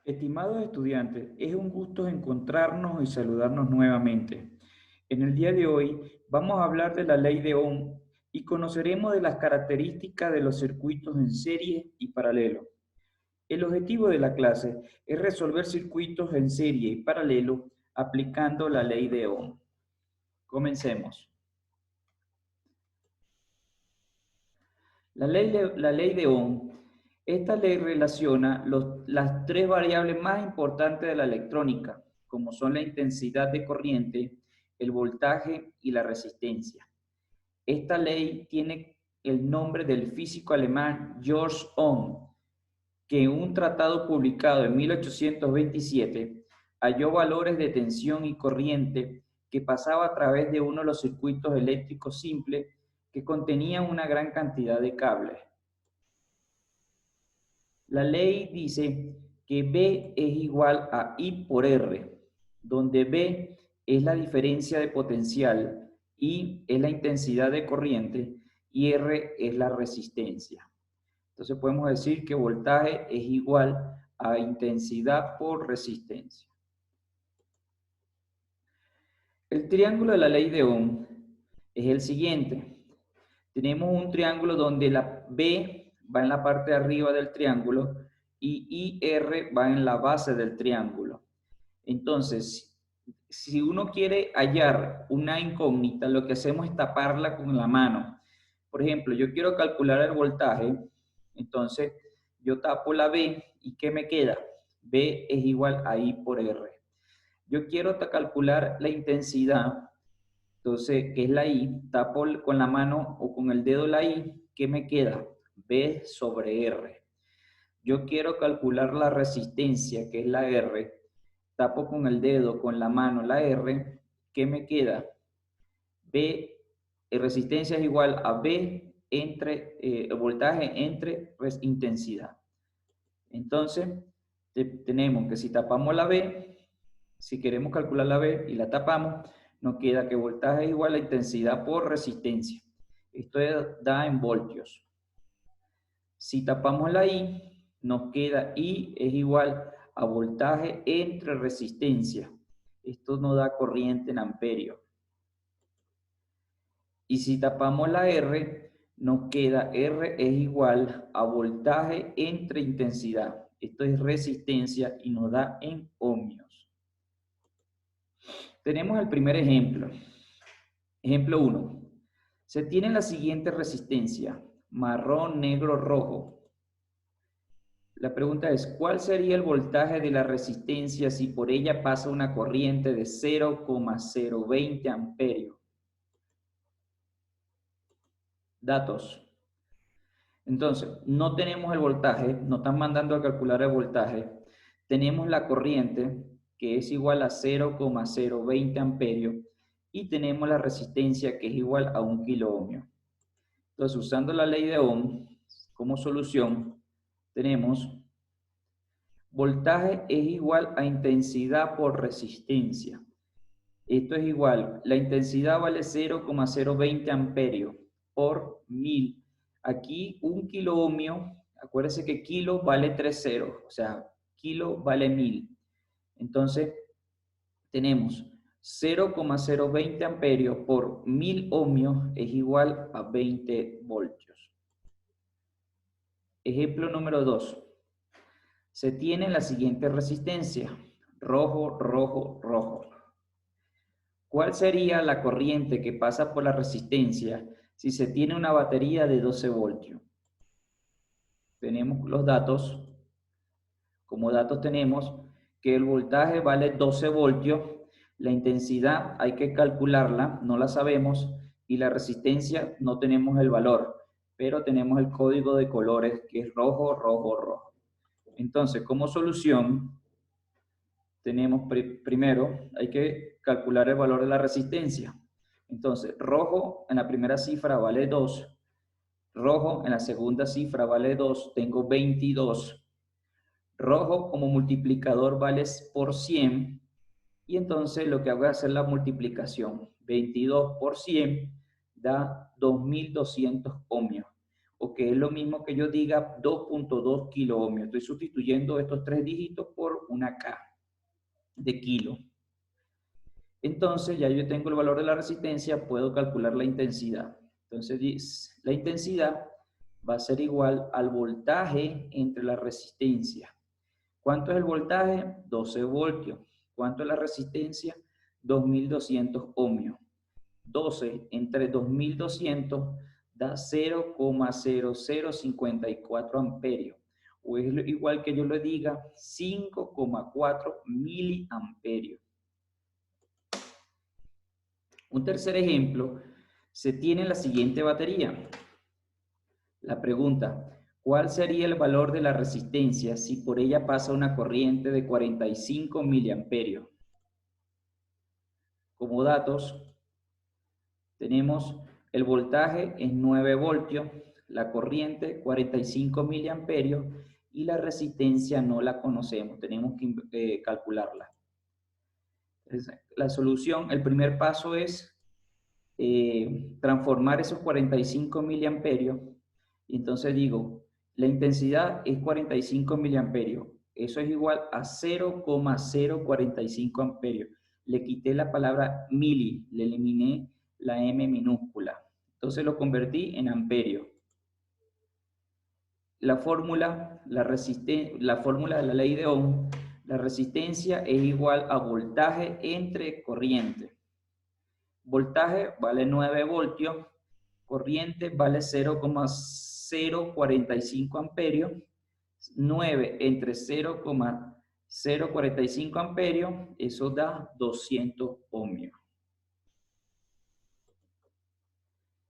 Estimados estudiantes, es un gusto encontrarnos y saludarnos nuevamente. En el día de hoy vamos a hablar de la ley de Ohm y conoceremos de las características de los circuitos en serie y paralelo. El objetivo de la clase es resolver circuitos en serie y paralelo aplicando la ley de Ohm. Comencemos. La ley de Ohm. Esta ley relaciona las tres variables más importantes de la electrónica, como son la intensidad de corriente, el voltaje y la resistencia. Esta ley tiene el nombre del físico alemán Georg Ohm, que en un tratado publicado en 1827 halló valores de tensión y corriente que pasaba a través de uno de los circuitos eléctricos simples que contenían una gran cantidad de cables. La ley dice que B es igual a I por R, donde B es la diferencia de potencial, I es la intensidad de corriente y R es la resistencia. Entonces podemos decir que voltaje es igual a intensidad por resistencia. El triángulo de la ley de Ohm es el siguiente. Tenemos un triángulo donde la B va en la parte de arriba del triángulo y IR va en la base del triángulo. Entonces, si uno quiere hallar una incógnita, lo que hacemos es taparla con la mano. Por ejemplo, yo quiero calcular el voltaje, entonces yo tapo la B y ¿qué me queda? B es igual a I por R. Yo quiero calcular la intensidad, entonces, ¿qué es la I? Tapo con la mano o con el dedo la I, ¿qué me queda? B sobre R. Yo quiero calcular la resistencia, que es la R. Tapo con el dedo, con la mano la R, ¿qué me queda? B, resistencia es igual a B entre voltaje entre intensidad. Entonces, tenemos que si tapamos la B, si queremos calcular la B y la tapamos, nos queda que voltaje es igual a intensidad por resistencia. Esto da en voltios. Si tapamos la I, nos queda I es igual a voltaje entre resistencia. Esto nos da corriente en amperios. Y si tapamos la R, nos queda R es igual a voltaje entre intensidad. Esto es resistencia y nos da en ohmios. Tenemos el primer ejemplo. Ejemplo 1. Se tiene la siguiente resistencia, marrón, negro, rojo. La pregunta es, ¿cuál sería el voltaje de la resistencia si por ella pasa una corriente de 0,020 amperios? Datos. Entonces, no tenemos el voltaje, nos están mandando a calcular el voltaje. Tenemos la corriente, que es igual a 0,020 amperios, y tenemos la resistencia, que es igual a 1 kiloohmio. Entonces, usando la ley de Ohm como solución, tenemos voltaje es igual a intensidad por resistencia. Esto es igual, la intensidad vale 0,020 amperios por 1000. Aquí 1 kiloohmio, acuérdense que kilo vale 3 ceros, o sea, kilo vale 1000. Entonces, tenemos 0,020 amperios por 1000 ohmios es igual a 20 voltios. Ejemplo número 2. Se tiene la siguiente resistencia, rojo, rojo, rojo. ¿Cuál sería la corriente que pasa por la resistencia si se tiene una batería de 12 voltios? Tenemos los datos. Como datos tenemos que el voltaje vale 12 voltios, la intensidad hay que calcularla, no la sabemos, y la resistencia no tenemos el valor, pero tenemos el código de colores que es rojo, rojo, rojo. Entonces, como solución, tenemos primero, hay que calcular el valor de la resistencia. Entonces, rojo en la primera cifra vale 2, rojo en la segunda cifra vale 2, tengo 22. Rojo como multiplicador vale por 100, y entonces lo que hago es hacer la multiplicación. 22 por 100 da 2200 ohmios. o que es lo mismo que yo diga 2.2 kiloohmios. Estoy sustituyendo estos 3 dígitos por una K de kilo. Entonces ya yo tengo el valor de la resistencia, puedo calcular la intensidad. Entonces la intensidad va a ser igual al voltaje entre la resistencia. ¿Cuánto es el voltaje? 12 voltios. ¿Cuánto es la resistencia? 2200 ohmios. 12 entre 2200 da 0,0054 amperios. O es igual que yo le diga 5,4 miliamperios. Un tercer ejemplo, se tiene la siguiente batería. La pregunta, ¿cuál sería el valor de la resistencia si por ella pasa una corriente de 45 miliamperios? Como datos, tenemos el voltaje es 9 voltios, la corriente 45 miliamperios y la resistencia no la conocemos, tenemos que calcularla. La solución, el primer paso es transformar esos 45 miliamperios. Y entonces digo, la intensidad es 45 miliamperios. Eso es igual a 0,045 amperios. Le quité la palabra mili, le eliminé la M minúscula. Entonces lo convertí en amperio. La fórmula de la ley de Ohm, la resistencia es igual a voltaje entre corriente. Voltaje vale 9 voltios, corriente vale 0,045 amperios, 9 entre 0,045 amperios, eso da 200 ohmios.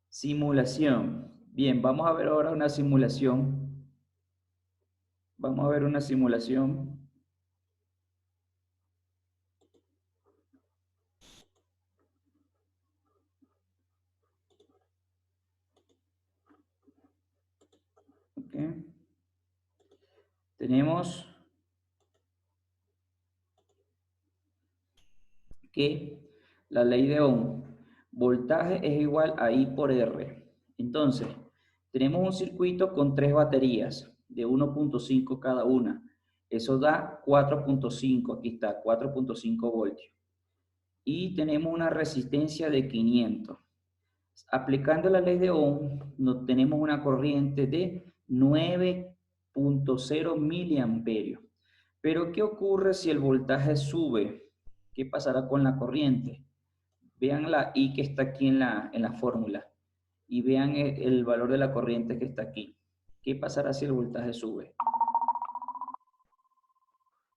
Simulación. Bien, vamos a ver ahora una simulación. Vamos a ver una simulación. Okay. Tenemos que la ley de Ohm, voltaje es igual a I por R. Entonces, tenemos un circuito con 3 baterías de 1.5 cada una. Eso da 4.5, aquí está, 4.5 voltios. Y tenemos una resistencia de 500. Aplicando la ley de Ohm, tenemos una corriente de 9.0 miliamperios. Pero, ¿qué ocurre si el voltaje sube? ¿Qué pasará con la corriente? Vean la I que está aquí en la fórmula y vean el valor de la corriente que está aquí. ¿Qué pasará si el voltaje sube?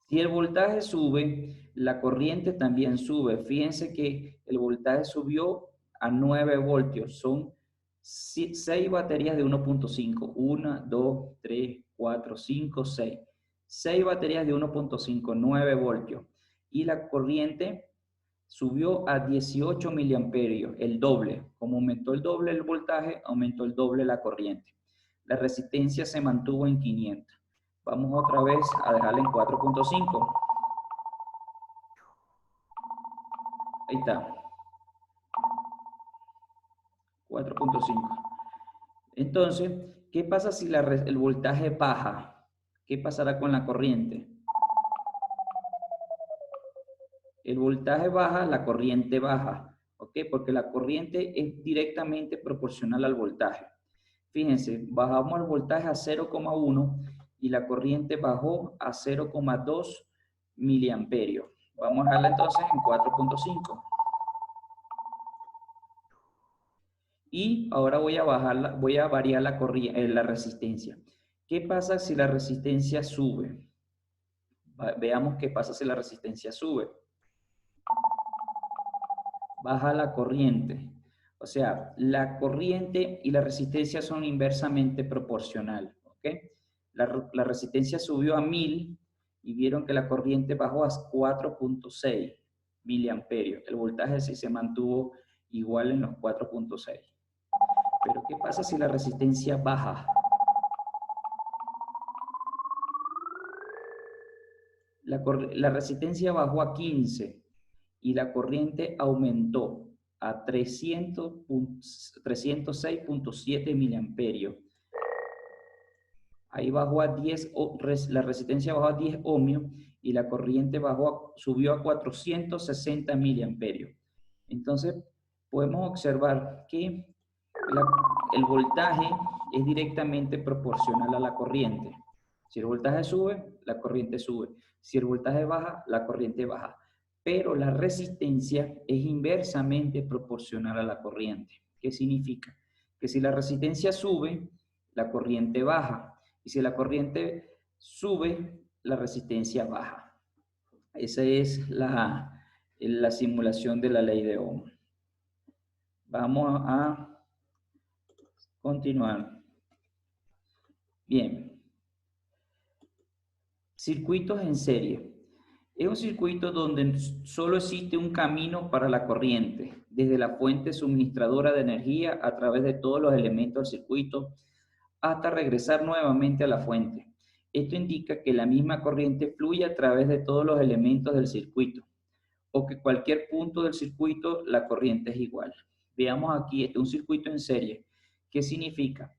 Si el voltaje sube, la corriente también sube. Fíjense que el voltaje subió a 9 voltios. Son 6 baterías de 1.5. 1, 2, 3, 4, 5, 6. 6 baterías de 1.5, 9 voltios. Y la corriente subió a 18 miliamperios, el doble. Como aumentó el doble el voltaje, aumentó el doble la corriente. La resistencia se mantuvo en 500. Vamos otra vez a dejarla en 4.5. Ahí está. 4.5. Entonces, ¿qué pasa si el voltaje baja? ¿Qué pasará con la corriente? El voltaje baja, la corriente baja. ¿Ok? Porque la corriente es directamente proporcional al voltaje. Fíjense, bajamos el voltaje a 0,1 y la corriente bajó a 0,2 miliamperios. Vamos a dejarla entonces en 4.5. Y ahora voy a variar la resistencia. ¿Qué pasa si la resistencia sube? Veamos qué pasa si la resistencia sube. Baja la corriente. O sea, la corriente y la resistencia son inversamente proporcionales. ¿Ok? La resistencia subió a 1000 y vieron que la corriente bajó a 4.6 miliamperios. El voltaje sí se mantuvo igual en los 4.6. Pero ¿qué pasa si la resistencia baja? La resistencia bajó a 15 y la corriente aumentó a 306.7 miliamperios. ahí bajó a 10, la resistencia bajó a 10 ohmios y la corriente subió a 460 miliamperios. Entonces, podemos observar que el voltaje es directamente proporcional a la corriente. Si el voltaje sube, la corriente sube. Si el voltaje baja, la corriente baja. Pero la resistencia es inversamente proporcional a la corriente. ¿Qué significa? Que si la resistencia sube, la corriente baja. Y si la corriente sube, la resistencia baja. Esa es la simulación de la ley de Ohm. Vamos a continuar. Bien. Circuitos en serie. Es un circuito donde solo existe un camino para la corriente, desde la fuente suministradora de energía a través de todos los elementos del circuito hasta regresar nuevamente a la fuente. Esto indica que la misma corriente fluye a través de todos los elementos del circuito, o que cualquier punto del circuito la corriente es igual. Veamos aquí, este es un circuito en serie. ¿Qué significa?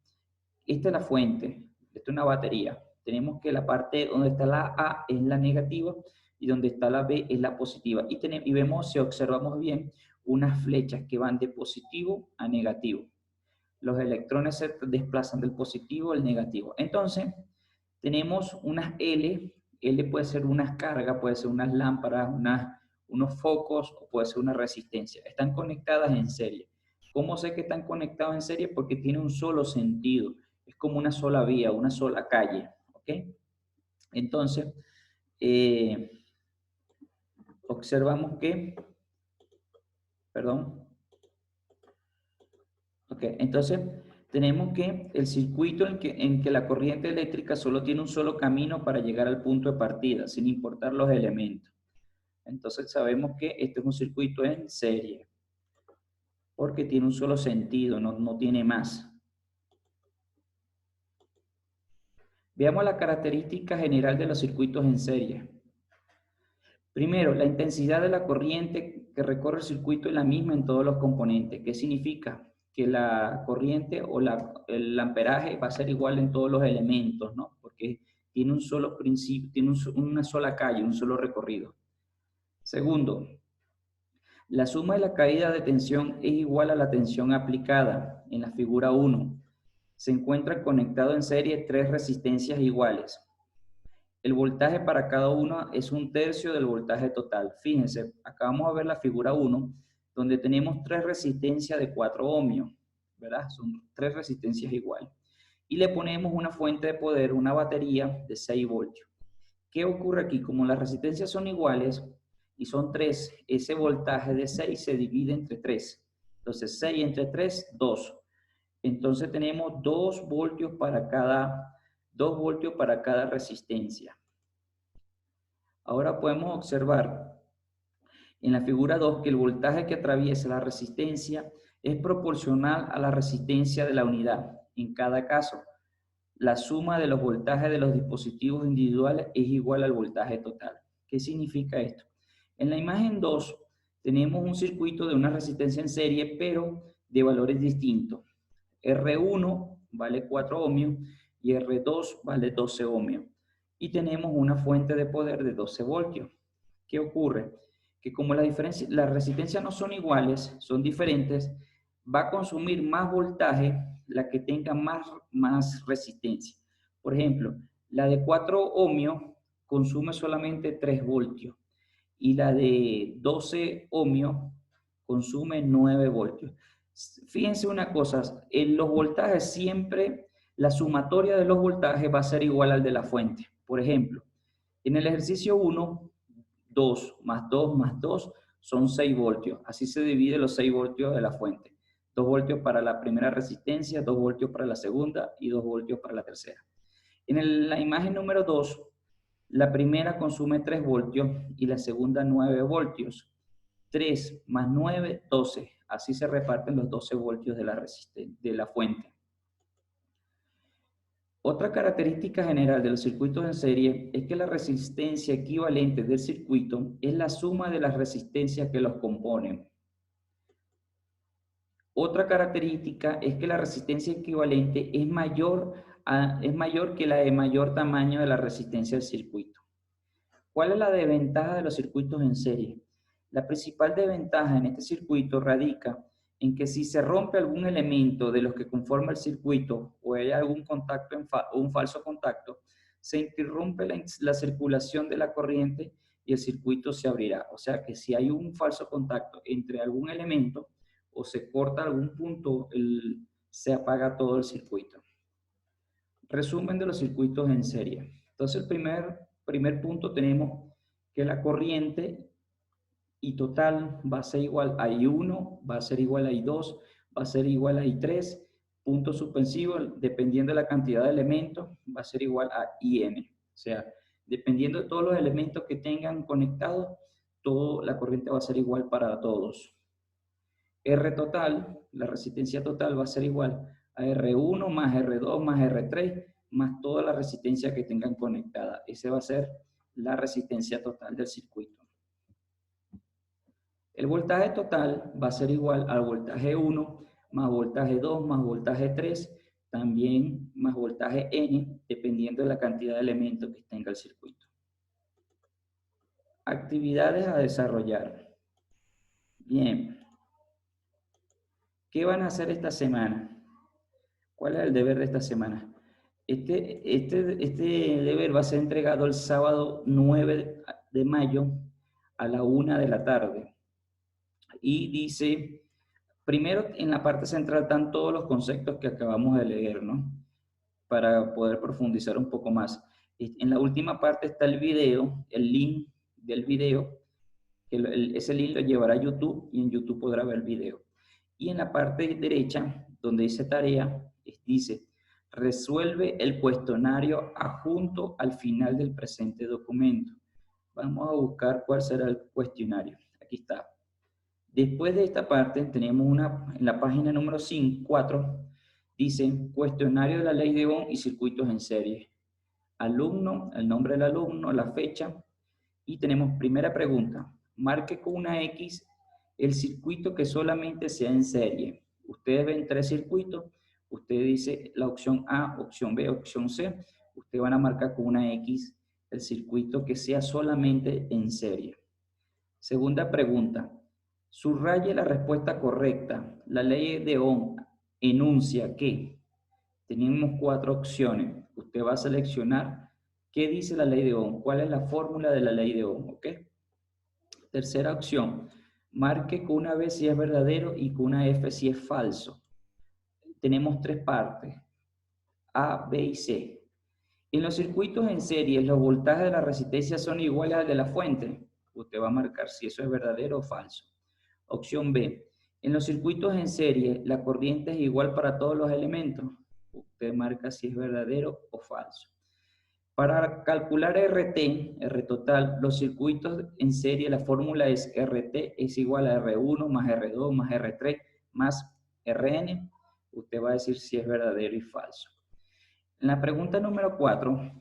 Esta es la fuente, esta es una batería. Tenemos que la parte donde está la A es la negativa y donde está la B es la positiva. Y vemos, si observamos bien, unas flechas que van de positivo a negativo. Los electrones se desplazan del positivo al negativo. Entonces, tenemos unas L. L puede ser unas cargas, puede ser unas lámparas, unos focos, o puede ser una resistencia. Están conectadas en serie. ¿Cómo sé que están conectadas en serie? Porque tiene un solo sentido. Es como una sola vía, una sola calle. ¿Ok? Entonces, observamos que, perdón, ok, entonces tenemos que el circuito en que la corriente eléctrica solo tiene un solo camino para llegar al punto de partida, sin importar los elementos. Entonces sabemos que este es un circuito en serie, porque tiene un solo sentido, no tiene más. Veamos la característica general de los circuitos en serie. Primero, la intensidad de la corriente que recorre el circuito es la misma en todos los componentes. ¿Qué significa? Que la corriente o el amperaje va a ser igual en todos los elementos, ¿no? Porque tiene un solo principio, tiene una sola calle, un solo recorrido. Segundo, la suma de la caída de tensión es igual a la tensión aplicada. En la figura 1 se encuentran conectados en serie 3 resistencias iguales. El voltaje para cada uno es 1/3 del voltaje total. Fíjense, acá vamos a ver la figura 1, donde tenemos 3 resistencias de 4 ohmios, ¿verdad? Son 3 resistencias iguales. Y le ponemos una fuente de poder, una batería de 6 voltios. ¿Qué ocurre aquí? Como las resistencias son iguales y son 3, ese voltaje de 6 se divide entre 3. Entonces, 6 entre 3, 2. Entonces tenemos 2 voltios para cada resistencia. Ahora podemos observar en la figura 2 que el voltaje que atraviesa la resistencia es proporcional a la resistencia de la unidad. En cada caso, la suma de los voltajes de los dispositivos individuales es igual al voltaje total. ¿Qué significa esto? En la imagen 2 tenemos un circuito de una resistencia en serie, pero de valores distintos. R1 vale 4 ohmios y R2 vale 12 ohmios. Y tenemos una fuente de poder de 12 voltios. ¿Qué ocurre? Que como las resistencias no son iguales, son diferentes, va a consumir más voltaje la que tenga más resistencia. Por ejemplo, la de 4 ohmios consume solamente 3 voltios y la de 12 ohmios consume 9 voltios. Fíjense una cosa, en los voltajes siempre la sumatoria de los voltajes va a ser igual al de la fuente. Por ejemplo, en el ejercicio 1, 2 más 2 más 2 son 6 voltios. Así se divide los 6 voltios de la fuente. 2 voltios para la primera resistencia, 2 voltios para la segunda y 2 voltios para la tercera. En la imagen número 2, la primera consume 3 voltios y la segunda 9 voltios. 3 más 9, 12. Así se reparten los 12 voltios de la fuente. Otra característica general de los circuitos en serie es que la resistencia equivalente del circuito es la suma de las resistencias que los componen. Otra característica es que la resistencia equivalente es mayor es mayor que la de mayor tamaño de la resistencia del circuito. ¿Cuál es la desventaja de los circuitos en serie? La principal desventaja en este circuito radica en que si se rompe algún elemento de los que conforma el circuito o hay algún contacto o un falso contacto, se interrumpe la circulación de la corriente y el circuito se abrirá. O sea que si hay un falso contacto entre algún elemento o se corta algún punto, se apaga todo el circuito. Resumen de los circuitos en serie. Entonces, el primer punto tenemos que la corriente I total va a ser igual a I1, va a ser igual a I2, va a ser igual a I3, punto suspensivo, dependiendo de la cantidad de elementos, va a ser igual a IN. O sea, dependiendo de todos los elementos que tengan conectados, la corriente va a ser igual para todos. R total, la resistencia total va a ser igual a R1 más R2 más R3 más toda la resistencia que tengan conectada. Esa va a ser la resistencia total del circuito. El voltaje total va a ser igual al voltaje 1 más voltaje 2 más voltaje 3, también más voltaje N, dependiendo de la cantidad de elementos que tenga el circuito. Actividades a desarrollar. Bien. ¿Qué van a hacer esta semana? ¿Cuál es el deber de esta semana? Este deber va a ser entregado el sábado 9 de mayo a la 1 de la tarde. Y dice, primero en la parte central están todos los conceptos que acabamos de leer, ¿no? Para poder profundizar un poco más. En la última parte está el video, el link del video, que ese link lo llevará a YouTube y en YouTube podrá ver el video. Y en la parte derecha, donde dice tarea, dice, resuelve el cuestionario adjunto al final del presente documento. Vamos a buscar cuál será el cuestionario. Aquí está. Después de esta parte, tenemos en la página número 4, dice, cuestionario de la ley de Ohm y circuitos en serie. Alumno, el nombre del alumno, la fecha, y tenemos primera pregunta. Marque con una X el circuito que solamente sea en serie. Ustedes ven 3 circuitos, usted dice la opción A, opción B, opción C. Ustedes van a marcar con una X el circuito que sea solamente en serie. Segunda pregunta. Subraye la respuesta correcta. La ley de Ohm enuncia que tenemos 4 opciones. Usted va a seleccionar qué dice la ley de Ohm, cuál es la fórmula de la ley de Ohm, ¿ok? Tercera opción, marque con una B si es verdadero y con una F si es falso. Tenemos 3 partes, A, B y C. En los circuitos en serie, los voltajes de la resistencia son iguales al de la fuente. Usted va a marcar si eso es verdadero o falso. Opción B, en los circuitos en serie, la corriente es igual para todos los elementos. Usted marca si es verdadero o falso. Para calcular R total, los circuitos en serie, la fórmula es RT es igual a R1 más R2 más R3 más Rn. Usted va a decir si es verdadero y falso. En la pregunta número 4,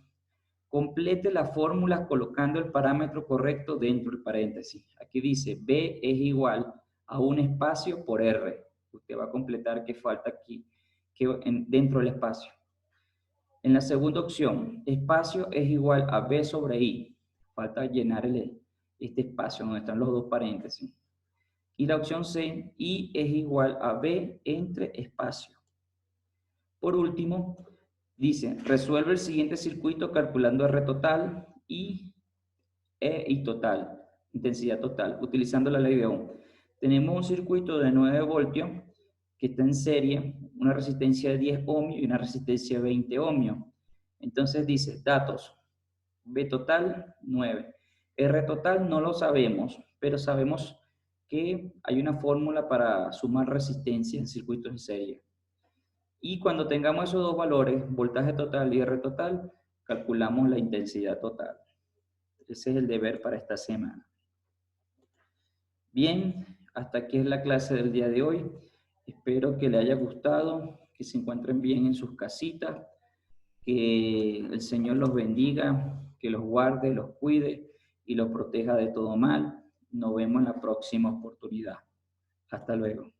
complete la fórmula colocando el parámetro correcto dentro del paréntesis. Aquí dice B es igual a un espacio por R. Usted va a completar qué falta aquí dentro del espacio. En la segunda opción, espacio es igual a B sobre I. Falta llenar este espacio donde están los 2 paréntesis. Y la opción C, I es igual a B entre espacio. Por último, dice, resuelve el siguiente circuito calculando R total y I total, intensidad total, utilizando la ley de Ohm. Tenemos un circuito de 9 voltios que está en serie, una resistencia de 10 ohmios y una resistencia de 20 ohmios. Entonces dice, datos, B total, 9. R total no lo sabemos, pero sabemos que hay una fórmula para sumar resistencia en circuitos en serie. Y cuando tengamos esos 2 valores, voltaje total y R total, calculamos la intensidad total. Ese es el deber para esta semana. Bien, hasta aquí es la clase del día de hoy. Espero que les haya gustado, que se encuentren bien en sus casitas, que el Señor los bendiga, que los guarde, los cuide y los proteja de todo mal. Nos vemos en la próxima oportunidad. Hasta luego.